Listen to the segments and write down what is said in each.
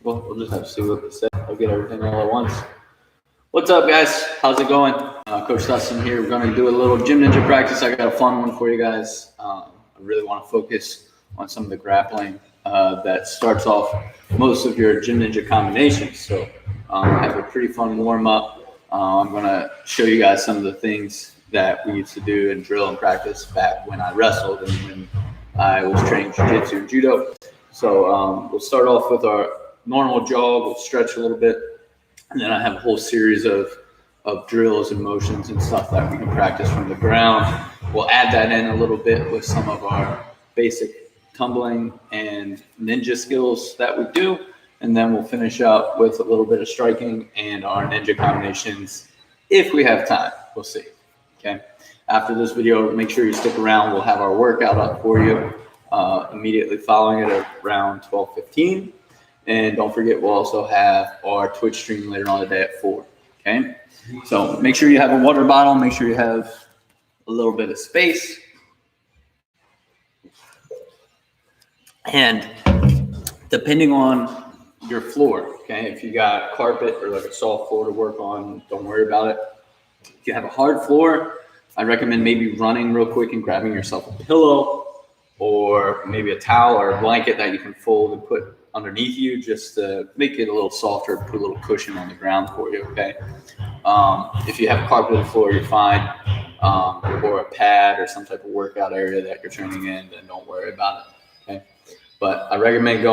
Well, we'll just have to see what they say. I'll get everything all at once. What's up, guys? How's it going? Coach Dustin here. We're going to do a little Gym Ninja practice. I got a fun one for you guys. I really want to focus on some of the grappling that starts off most of your Gym Ninja combinations. So I have a pretty fun warm-up. I'm going to show you guys some of the things that we used to do and drill and practice back when I wrestled and when I was training jiu-jitsu and judo. So we'll start off with our normal jog. We'll stretch a little bit. And then I have a whole series of drills and motions and stuff that we can practice from the ground. We'll add that in a little bit with some of our basic tumbling and ninja skills that we do. And then we'll finish up with a little bit of striking and our ninja combinations if we have time. We'll see. Okay. After this video, make sure you stick around. We'll have our workout up for you immediately following it at around 12:15. And don't forget, we'll also have our Twitch stream later on today at 4. Okay. So make sure you have a water bottle. Make sure you have a little bit of space. And depending on your floor, okay, if you got carpet or like a soft floor to work on, don't worry about it. If you have a hard floor, I recommend maybe running real quick and grabbing yourself a pillow or maybe a towel or a blanket that you can fold and put underneath you just to make it a little softer, put a little cushion on the ground for you, okay? If you have a carpeted floor, you're fine, or a pad or some type of workout area that you're training in, then don't worry about it, okay? But I recommend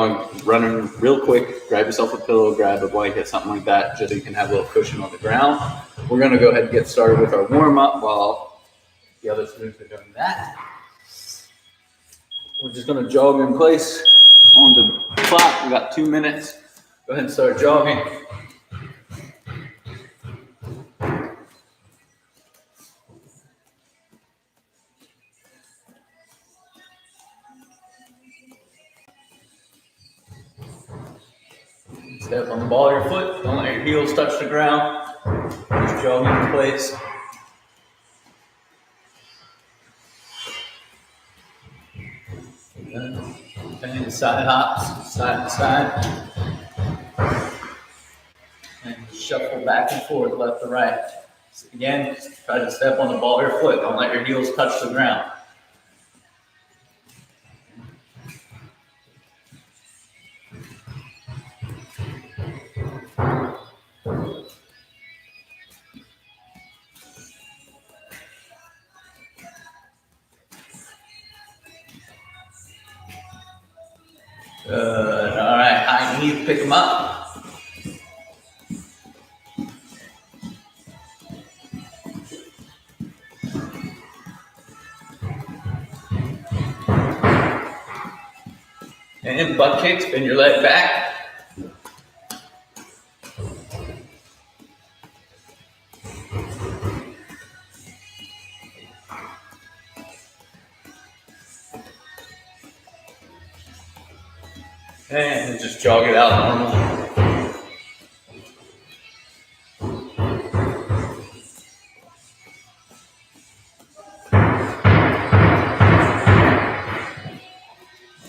running real quick, grab yourself a pillow, grab a blanket, something like that, just so you can have a little cushion on the ground. We're gonna go ahead and get started with our warm-up while the other students are doing that. We're just gonna jog in place on the clock. We got 2 minutes. Go ahead and start jogging. Step on the ball of your foot. Don't let your heels touch the ground. Just jogging in place. And side hops, side to side. And shuffle back and forth, left to right. So again, try to step on the ball of your foot. Don't let your heels touch the ground. Good. All right, high knees, pick them up. And butt kicks, bend your leg back. And just jog it out normal.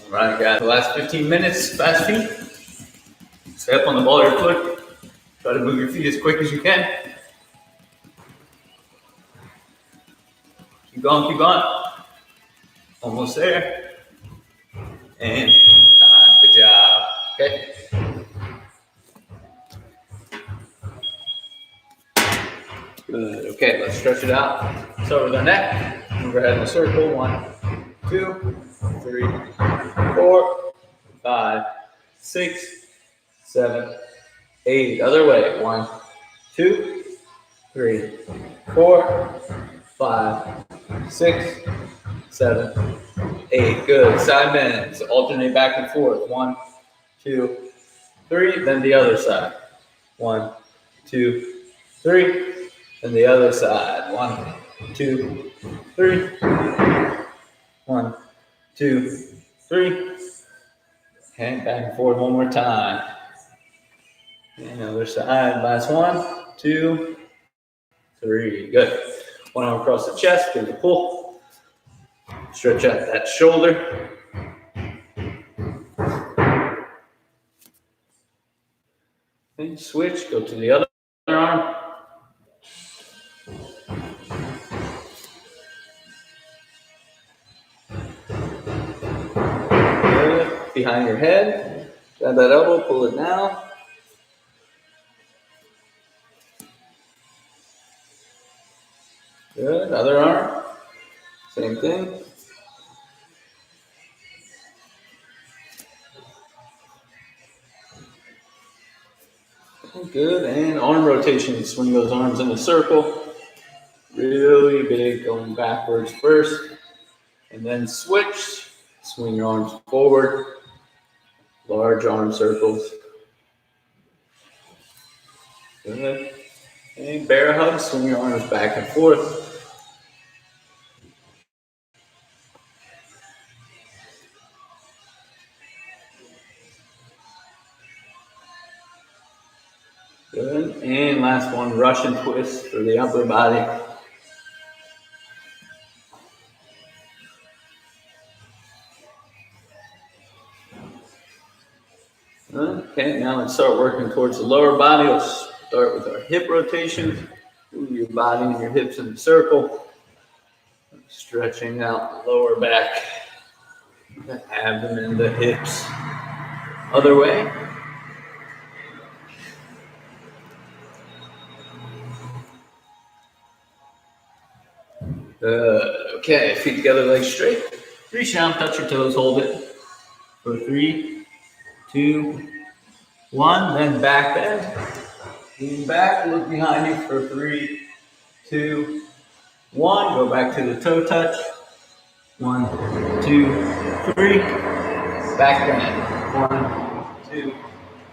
All right, guys, the last 15 minutes, fast feet. Step on the ball of your foot. Try to move your feet as quick as you can. Keep going, keep going. Almost there. And time. Good job. Okay. Good. Okay, let's stretch it out. Start with our neck. Move our head in a circle. 1, 2, 3, 4, 5, 6, 7, 8. Other way. 1, 2, 3, 4, 5, 6, 7, 8. Good. Side bends. Alternate back and forth. 1, 2, 3. Then the other side. 1, 2, 3. Then the other side. 1, 2, 3. 1, 2, 3. And back and forth one more time. And other side. Last 1, 2, 3. Good. One arm across the chest. Give it a pull. Stretch out that shoulder. Okay, switch, go to the other arm. Good. Behind your head. Grab that elbow, pull it down. Good. Other arm. Same thing. Good. And arm rotation. Swing those arms in a circle. Really big, going backwards first. And then switch. Swing your arms forward. Large arm circles. Good. And bear hug. Swing your arms back and forth. Good. And last one, Russian twist for the upper body. Okay, now let's start working towards the lower body. Let's start with our hip rotation. Move your body and your hips in a circle. Stretching out the lower back, the abdomen, the hips. Other way. Okay, feet together, legs straight. Reach down, touch your toes, hold it for 3, 2, 1. Then back bend. Lean back, look behind you for 3, 2, 1. Go back to the toe touch. 1, 2, 3. Back bend. 1, 2,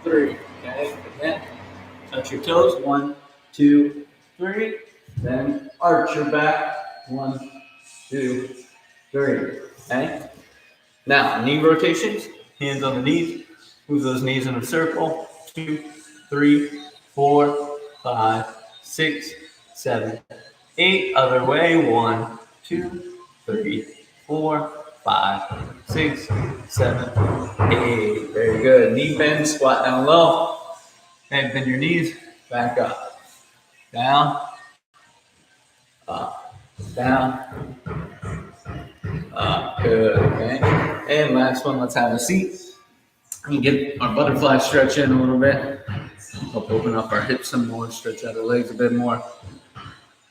3. Okay, again. Touch your toes. 1, 2, 3. Then arch your back. 1, 2, 3. Okay. Now knee rotations. Hands on the knees. Move those knees in a circle. 2, 3, 4, 5, 6, 7, 8. Other way. 1, 2, 3, 4, 5, 6, 7, 8. Very good. Knee bend, squat down low. And bend your knees, back up. Down, up, down, up. Good, okay. And last one, let's have a seat. And get our butterfly stretch in a little bit. Help open up our hips some more, stretch out our legs a bit more.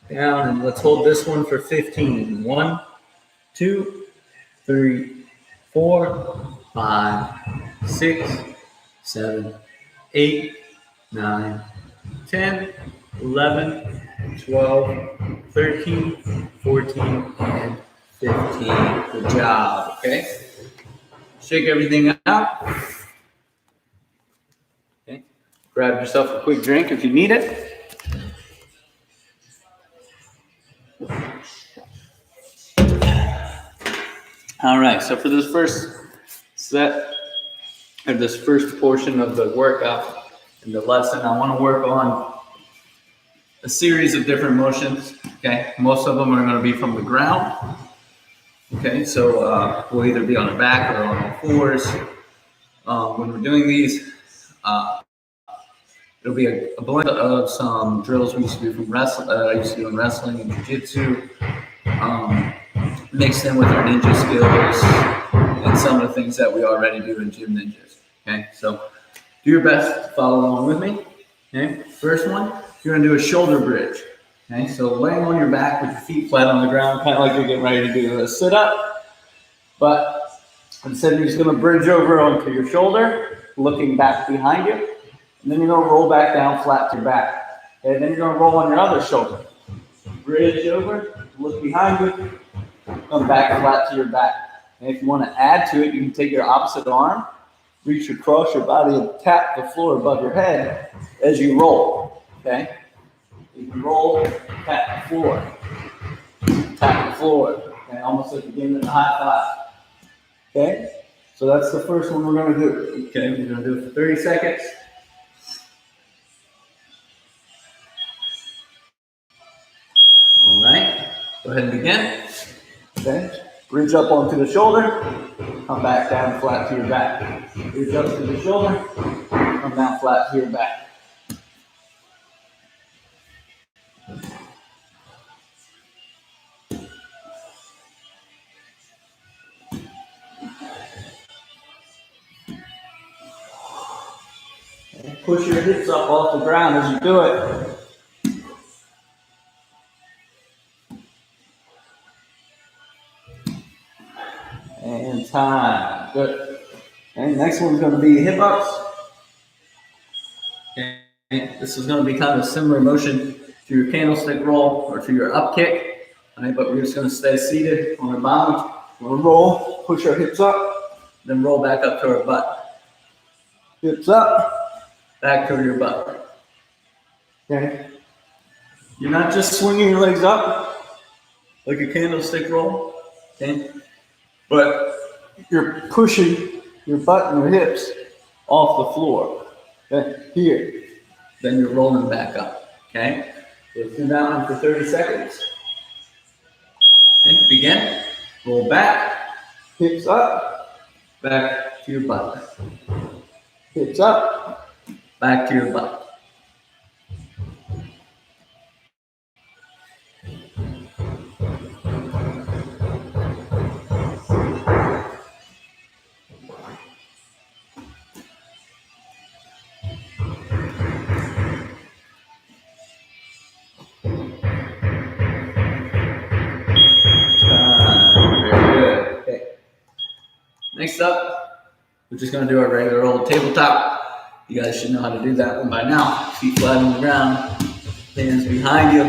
Down, and let's hold this one for 15. 1, 2, 3, 4, 5, 6, 7, 8, 9, 10, 11, 12, 13, 14, and 15. Good job, okay? Shake everything out. Okay. Grab yourself a quick drink if you need it. All right, so for this first set, or this first portion of the workout and the lesson, I want to work on a series of different motions, okay? Most of them are going to be from the ground, okay? So we'll either be on our back or on all fours. When we're doing these, it'll be a blend of some drills we used to do from wrestling, I used to do in wrestling and jiu-jitsu, mixed in with our ninja skills and some of the things that we already do in Gym Ninjas, okay? So do your best to follow along with me, okay? First one, you're gonna do a shoulder bridge, okay? So laying on your back with your feet flat on the ground, kind of like you're getting ready to do a sit-up, but instead you're just gonna bridge over onto your shoulder, looking back behind you, and then you're gonna roll back down flat to your back, okay? And then you're gonna roll on your other shoulder. Bridge over, look behind you, come back flat to your back. And if you want to add to it, you can take your opposite arm, reach across your body and tap the floor above your head as you roll, okay? You can roll, tap the floor, okay? Almost like you're giving it a high five, okay? So that's the first one we're going to do, okay? We're going to do it for 30 seconds. All right, go ahead and begin. Okay, reach up onto the shoulder, come back down flat to your back. Reach up to the shoulder, come down flat to your back. And push your hips up off the ground as you do it. And time. Good. And next one's going to be hip ups. Okay. This is going to be kind of a similar motion to your candlestick roll or to your up kick. Right? But we're just going to stay seated on our bottom. We'll roll, push our hips up, then roll back up to our butt. Hips up, back to your butt. Okay. You're not just swinging your legs up like a candlestick roll. Okay. But you're pushing your butt and your hips off the floor. Okay, here. Then you're rolling back up. Okay? So let's do that one for 30 seconds. Okay, begin. Roll back. Hips up. Back to your butt. Hips up. Back to your butt. Next up, we're just going to do our regular old tabletop. You guys should know how to do that one by now. Feet flat on the ground, hands behind you.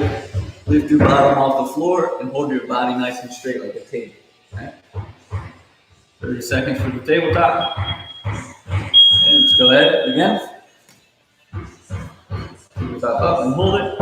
Lift your bottom off the floor and hold your body nice and straight like a table. Okay? 30 seconds for the tabletop. Okay, let's go ahead again. Tabletop up and hold it.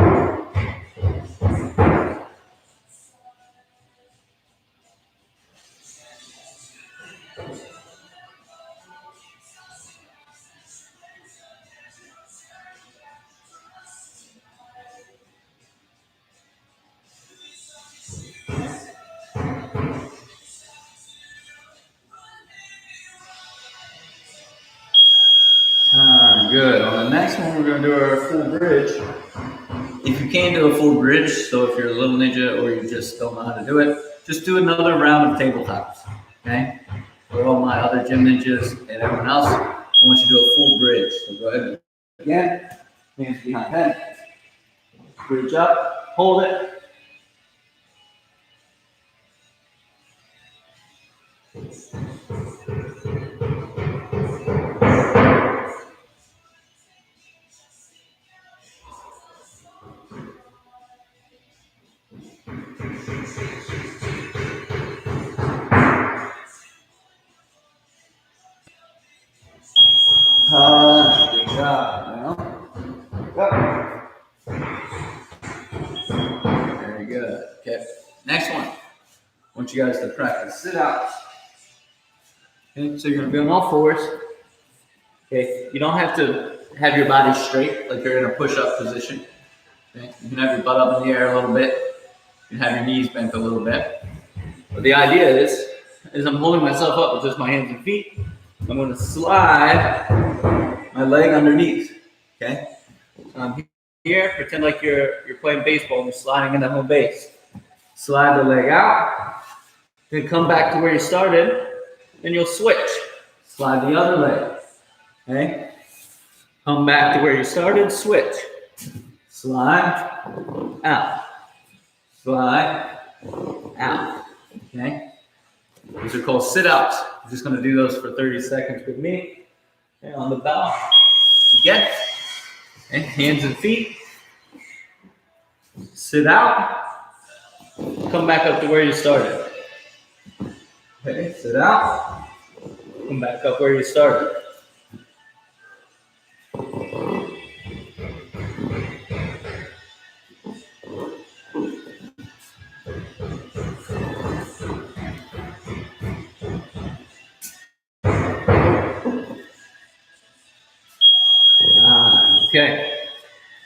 Good. On the next one, we're going to do our full bridge. If you can't do a full bridge, so if you're a little ninja or you just don't know how to do it, just do another round of tabletops. Okay? For all my other gym ninjas and everyone else, I want you to do a full bridge. So go ahead again. Hands behind head. Bridge up. Hold it. Good job. Now, very good. Okay. Next one. I want you guys to practice sit outs. Okay. So you're going to be on all fours. Okay. You don't have to have your body straight like you're in a push-up position. Okay. You can have your butt up in the air a little bit. You can have your knees bent a little bit. But the idea is I'm holding myself up with just my hands and feet. I'm going to slide my leg underneath. Okay? So I'm here, pretend like you're playing baseball and you're sliding into home base. Slide the leg out, then come back to where you started, then you'll switch. Slide the other leg. Okay? Come back to where you started, switch. Slide out. Slide out. Okay? These are called sit-outs. I'm just going to do those for 30 seconds with me. Okay, on the bow. Again. Okay, hands and feet. Sit out. Come back up to where you started. Okay, sit out. Come back up where you started. Okay.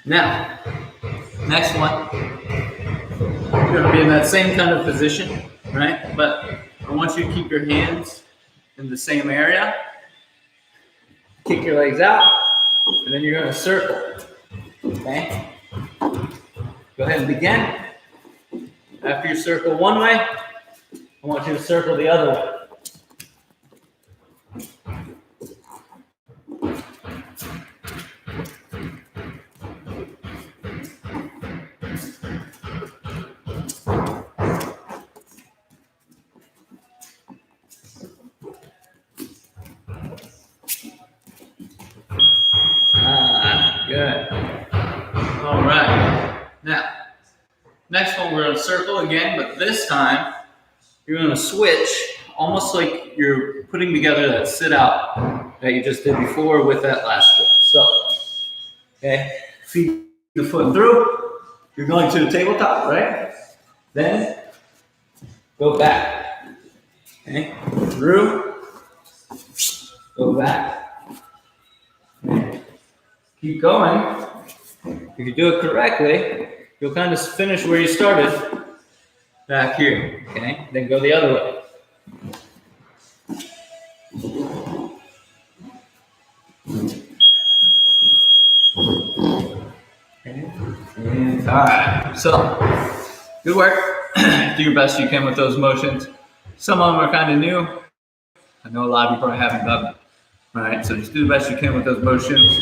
Now, next one. You're going to be in that same kind of position, right? But I want you to keep your hands in the same area. Kick your legs out, and then you're going to circle. Okay? Go ahead and begin. After you circle one way, I want you to circle the other way. Good. All right. Now, next one we're going to circle again, but this time you're going to switch almost like you're putting together that sit out that you just did before with that last one. So, okay, feet the foot through. You're going to the tabletop, right? Then go back. Okay, through, go back. Okay. Keep going. If you do it correctly, you'll kind of finish where you started back here. Okay, then go the other way. Okay. And time. So, good work. Do your best you can with those motions. Some of them are kind of new. I know a lot of you probably haven't done them. All right, so just do the best you can with those motions.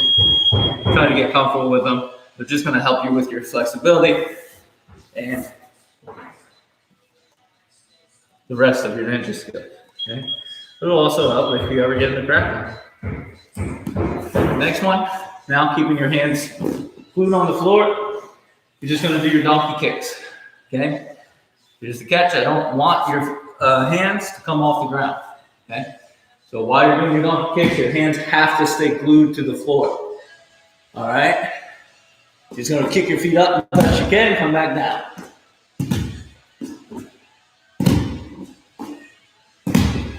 Try to get comfortable with them. They're just going to help you with your flexibility and the rest of your ninja skills. Okay, it'll also help if you ever get in the grappling. Next one. Now, keeping your hands glued on the floor, you're just going to do your donkey kicks. Okay, here's the catch. I don't want your hands to come off the ground. Okay, so while you're doing your donkey kicks, your hands have to stay glued to the floor. All right, you're just going to kick your feet up as best you can, come back down.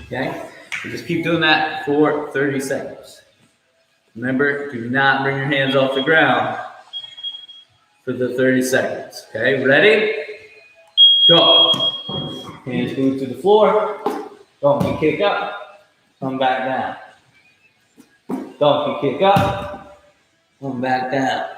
Okay, so just keep doing that for 30 seconds. Remember, do not bring your hands off the ground for the 30 seconds. Okay, ready? Go. Hands glued to the floor. Donkey kick up. Come back down. Donkey kick up. Come back down.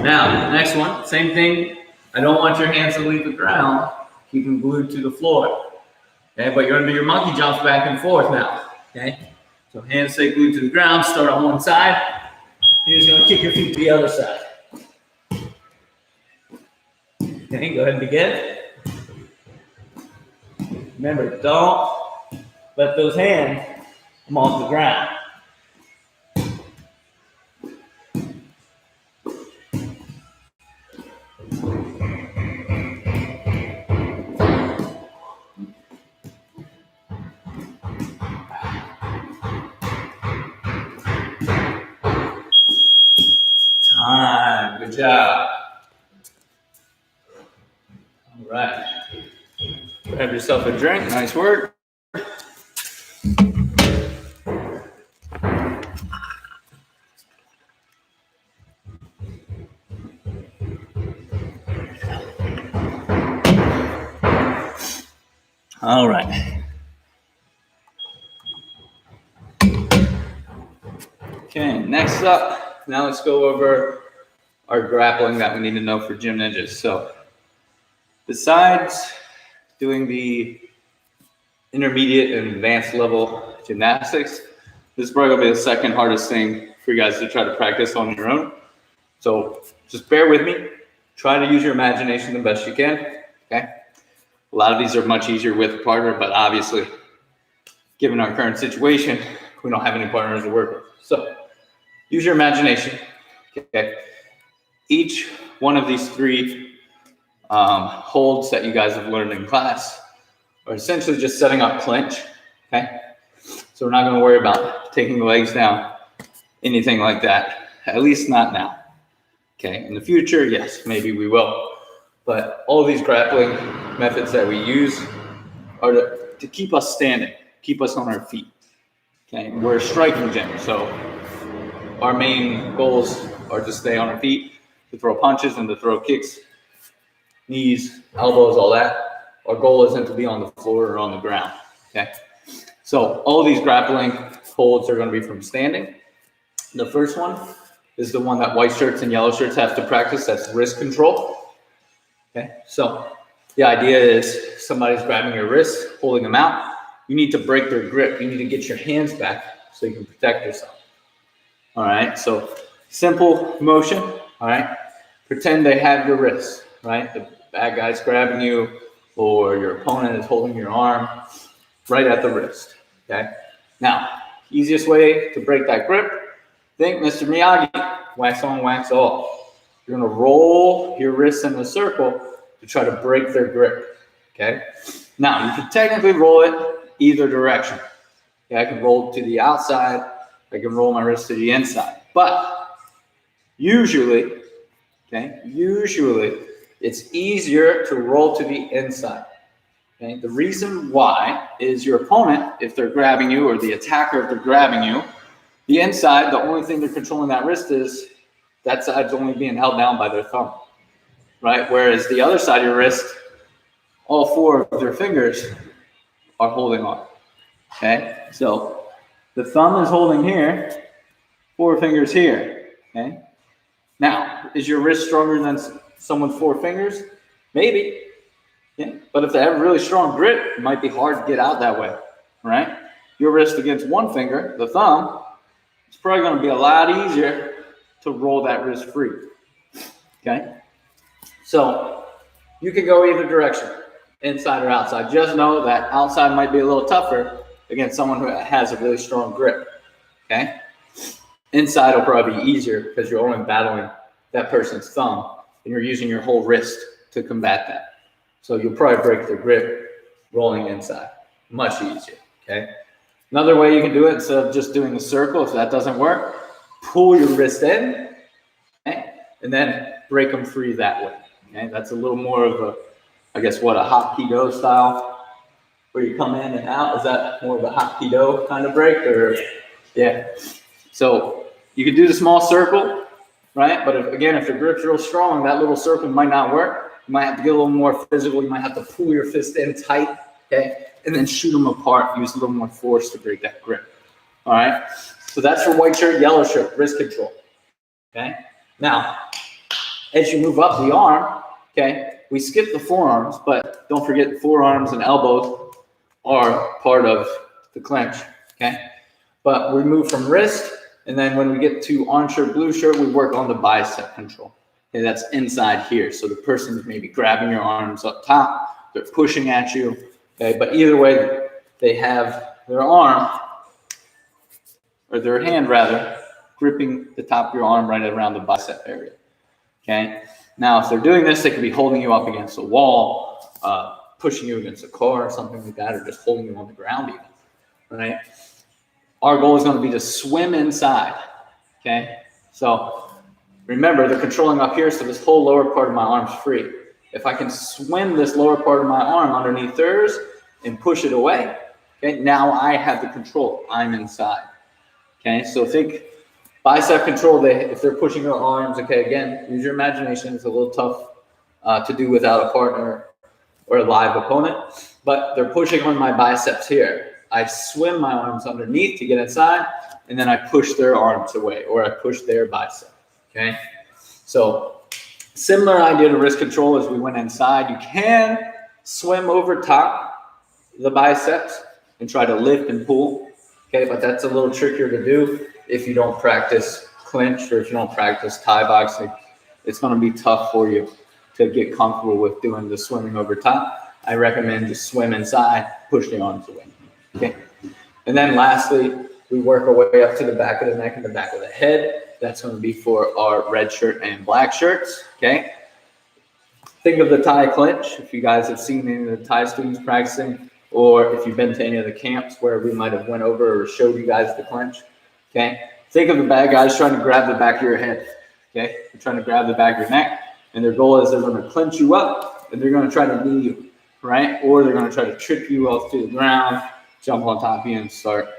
Now, next one, same thing. I don't want your hands to leave the ground. Keep them glued to the floor. Okay, but you're going to do your monkey jumps back and forth now. Okay, so hands stay glued to the ground. Start on one side. You're just going to kick your feet to the other side. Okay, go ahead and begin. Remember, don't let those hands come off the ground. Time. Good job. All right. Grab yourself a drink. Nice work. All right. Okay, next up, now let's go over our grappling that we need to know for Gym Ninjas. So, besides doing the intermediate and advanced level gymnastics, this is probably going to be the second hardest thing for you guys to try to practice on your own. So, just bear with me. Try to use your imagination the best you can, okay? A lot of these are much easier with a partner, but obviously, given our current situation, we don't have any partners to work with. So, use your imagination, okay? Each one of these three holds that you guys have learned in class are essentially just setting up clinch, okay? So we're not going to worry about taking the legs down, anything like that, at least not now, okay? In the future, yes, maybe we will. But all these grappling methods that we use are to keep us standing, keep us on our feet, okay? We're a striking gym, so our main goals are to stay on our feet, to throw punches and to throw kicks, knees, elbows, all that. Our goal isn't to be on the floor or on the ground, okay? So all these grappling holds are going to be from standing. The first one is the one that white shirts and yellow shirts have to practice. That's wrist control, okay? So the idea is somebody's grabbing your wrists, holding them out, you need to break their grip. You need to get your hands back so you can protect yourself. All right, so simple motion. All right, pretend they have your wrist, right? The bad guy's grabbing you, or your opponent is holding your arm right at the wrist. Okay, now, easiest way to break that grip, think Mr. Miyagi, wax on, wax off. You're gonna roll your wrists in a circle to try to break their grip. Okay, now you can technically roll it either direction. Okay, I can roll it to the outside, I can roll my wrist to the inside, but usually it's easier to roll to the inside. Okay, the reason why is your opponent, if they're grabbing you, or the attacker if they're grabbing you, the inside, the only thing they're controlling that wrist is that side's only being held down by their thumb, right? Whereas the other side of your wrist, all four of their fingers are holding on. Okay, so the thumb is holding here, four fingers here. Okay, now is your wrist stronger than someone's four fingers? Maybe. Yeah, but if they have a really strong grip, it might be hard to get out that way, right? Your wrist against one finger, the thumb, it's probably going to be a lot easier to roll that wrist free. Okay, so you can go either direction, inside or outside. Just know that outside might be a little tougher against someone who has a really strong grip. Okay, inside will probably be easier because you're only battling that person's thumb and you're using your whole wrist to combat that. So you'll probably break their grip rolling inside. Much easier. Okay. Another way you can do it, instead of just doing the circle, if that doesn't work, pull your wrist in, okay, and then break them free that way. Okay, that's a little more of a, I guess, what, a Hapkido style, where you come in and out. Is that more of a Hapkido kind of break, or yeah? So you can do the small circle, right? But if the grip's real strong, that little circle might not work. You might have to get a little more physical. You might have to pull your fist in tight, okay, and then shoot them apart. Use a little more force to break that grip. All right. So that's for white shirt, yellow shirt, wrist control. Okay. Now, as you move up the arm, okay, we skip the forearms, but don't forget the forearms and elbows are part of the clinch. Okay. But we move from wrist, and then when we get to orange shirt, blue shirt, we work on the bicep control. Okay, that's inside here. So the person's maybe grabbing your arms up top, they're pushing at you. Okay, but either way, they have their arm, or their hand rather, gripping the top of your arm right around the bicep area. Okay, now if they're doing this, they could be holding you up against a wall, pushing you against a car or something like that, or just holding you on the ground even, right? Our goal is going to be to swim inside. Okay, so remember, they're controlling up here, so this whole lower part of my arm's free. If I can swim this lower part of my arm underneath theirs and push it away, okay, now I have the control. I'm inside. Okay, so think bicep control. If they're pushing your arms, okay, again, use your imagination. It's a little tough to do without a partner or a live opponent, but they're pushing on my biceps here. I swim my arms underneath to get inside, and then I push their arms away, or I push their bicep. Okay, so similar idea to wrist control. As we went inside, you can swim over top the biceps and try to lift and pull. Okay, but that's a little trickier to do if you don't practice clinch, or if you don't practice Thai boxing. It's going to be tough for you to get comfortable with doing the swimming over top. I recommend just swim inside, push the arms away. Okay, and then lastly, we work our way up to the back of the neck and the back of the head. That's going to be for our red shirt and black shirts. Okay, think of the Thai clinch. If you guys have seen any of the Thai students practicing, or if you've been to any of the camps where we might have went over or showed you guys the clinch. Okay, think of the bad guys trying to grab the back of your head. Okay, they're trying to grab the back of your neck, and their goal is they're going to clinch you up, and they're going to try to knee you, right? Or they're going to try to trip you off to the ground, jump on top of you, and start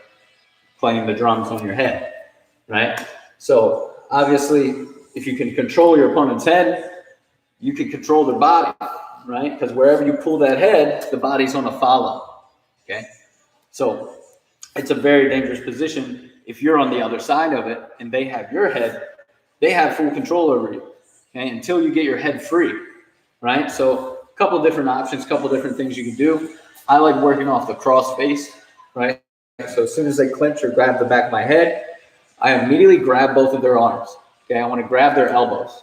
playing the drums on your head, right? So obviously, if you can control your opponent's head, you can control their body, right? Because wherever you pull that head, the body's going to follow, okay? So it's a very dangerous position if you're on the other side of it and they have your head. They have full control over you, okay, until you get your head free, right? So a couple different options, a couple different things you can do. I like working off the cross face, right? So as soon as they clinch or grab the back of my head, I immediately grab both of their arms. Okay, I want to grab their elbows,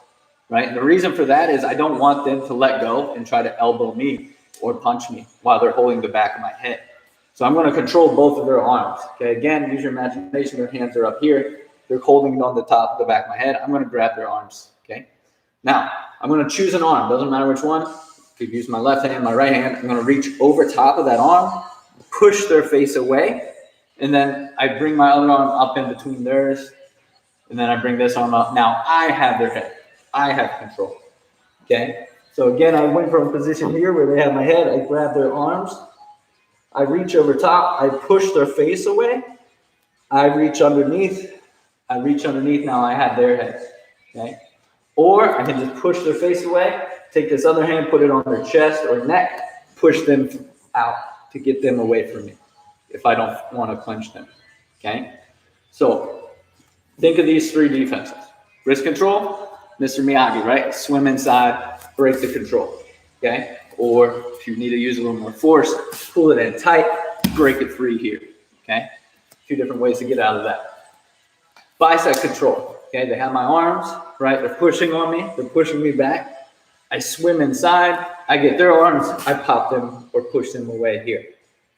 right? And the reason for that is I don't want them to let go and try to elbow me or punch me while they're holding the back of my head. So I'm going to control both of their arms. Okay, again, use your imagination. Their hands are up here. They're holding it on the top of the back of my head. I'm going to grab their arms. Okay, now I'm going to choose an arm. Doesn't matter which one. You could use my left hand, my right hand. I'm going to reach over top of that arm, push their face away, and then I bring my other arm up in between theirs, and then I bring this arm up. Now I have their head. I have control. Okay, so again, I went from a position here where they have my head. I grab their arms. I reach over top. I push their face away. I reach underneath. I reach underneath. Now I have their head. Okay, or I can just push their face away. Take this other hand, put it on their chest or neck, push them out to get them away from me if I don't want to clinch them. Okay, so think of these three defenses. Wrist control, Mr. Miyagi, right? Swim inside, break the control. Okay, or if you need to use a little more force, pull it in tight, break it free here. Okay, two different ways to get out of that. Bicep control. Okay, they have my arms, right? They're pushing on me. They're pushing me back. I swim inside. I get their arms. I pop them or push them away here.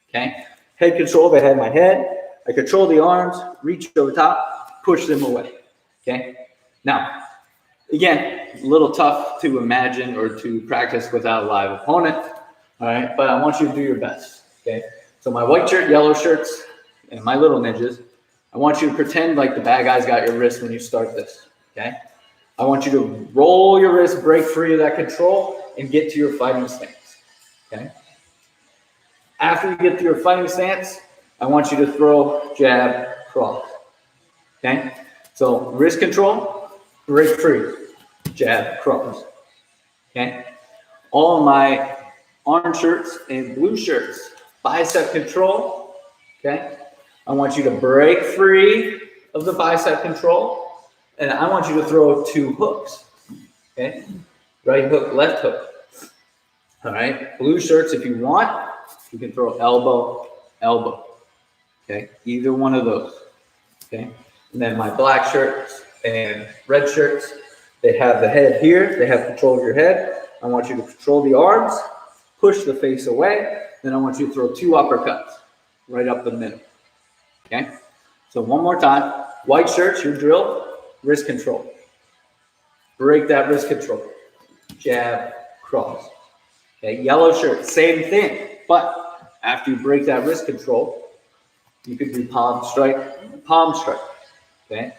Okay, head control. They have my head. I control the arms, reach over top, push them away. Okay, now, again, a little tough to imagine or to practice without a live opponent. All right, but I want you to do your best. Okay, so my white shirt, yellow shirts, and my little ninjas, I want you to pretend like the bad guys got your wrist when you start this. Okay, I want you to roll your wrist, break free of that control, and get to your fighting stance. Okay, after you get to your fighting stance, I want you to throw, jab, cross. Okay, so wrist control, break free, jab, cross. Okay, all my orange shirts and blue shirts, bicep control. Okay, I want you to break free of the bicep control, and I want you to throw two hooks. Okay, right hook, left hook. All right, blue shirts, if you want, you can throw elbow, elbow. Okay, either one of those. Okay, and then my black shirts and red shirts, they have the head here. They have control of your head. I want you to control the arms, push the face away. Then I want you to throw two uppercuts right up the middle. Okay, so one more time. White shirts, your drill, wrist control. Break that wrist control. Jab, cross. Okay, yellow shirt, same thing. But after you break that wrist control, you could do palm strike, palm strike. Okay,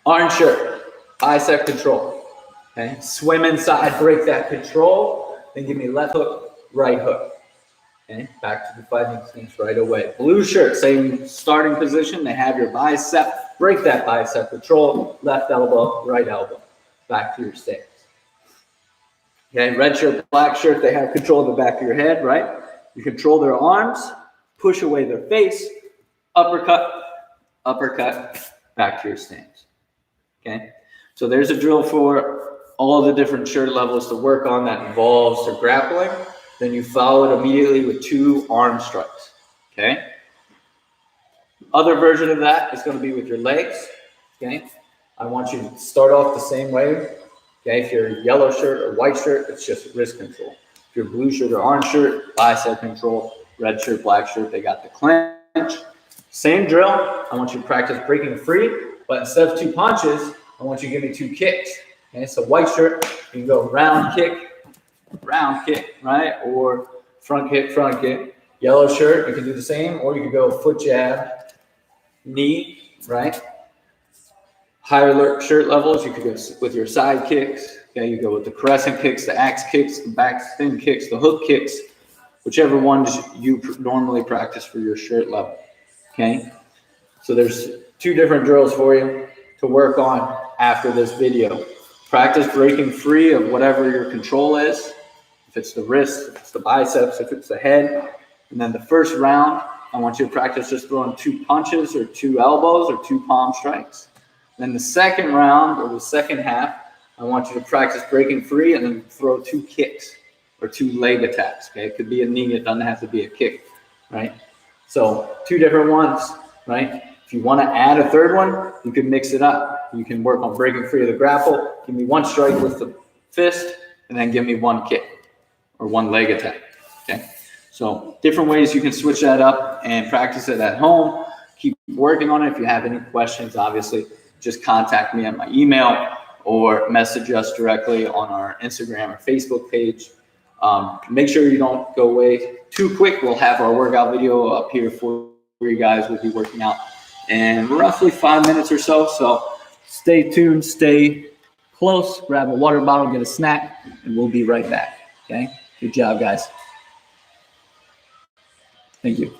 orange shirt, bicep control. Okay, swim inside, break that control. Then give me left hook, right hook. Okay, back to the fighting stance right away. Blue shirt, same starting position. They have your bicep. Break that bicep. Control, left elbow, right elbow. Back to your stance. Okay, red shirt, black shirt. They have control of the back of your head, right? You control their arms, push away their face, uppercut, uppercut, back to your stance. Okay, so there's a drill for all the different shirt levels to work on that involves the grappling. Then you follow it immediately with two arm strikes. Okay. Other version of that is going to be with your legs. Okay. I want you to start off the same way. Okay. If you're a yellow shirt or white shirt, it's just wrist control. If you're blue shirt or orange shirt, bicep control. Red shirt, black shirt, they got the clinch. Same drill. I want you to practice breaking free, but instead of two punches, I want you to give me two kicks. Okay. So white shirt, you can go round kick, right? Or front kick, front kick. Yellow shirt, you can do the same, or you can go foot jab, knee, right? Higher shirt levels, you could go with your side kicks. Okay, you go with the crescent kicks, the axe kicks, the back spin kicks, the hook kicks, whichever ones you normally practice for your shirt level. Okay, so there's two different drills for you to work on after this video. Practice breaking free of whatever your control is. If it's the wrist, if it's the biceps, if it's the head. And then the first round, I want you to practice just throwing two punches or two elbows or two palm strikes. Then the second round or the second half, I want you to practice breaking free and then throw two kicks. or 2 leg attacks. Okay, it could be a knee, it doesn't have to be a kick, right? So 2 different ones, right? If you want to add a third one, you can mix it up. You can work on breaking free of the grapple. Give me 1 strike with the fist, and then give me 1 kick or 1 leg attack. Okay, so different ways you can switch that up and practice it at home. Keep working on it. If you have any questions, obviously, just contact me at my email or message us directly on our Instagram or Facebook page. Make sure you don't go away too quick. We'll have our workout video up here for you guys. We'll be working out in roughly 5 minutes or so. So stay tuned, stay close, grab a water bottle, get a snack, and we'll be right back. Okay? Good job, guys. Thank you.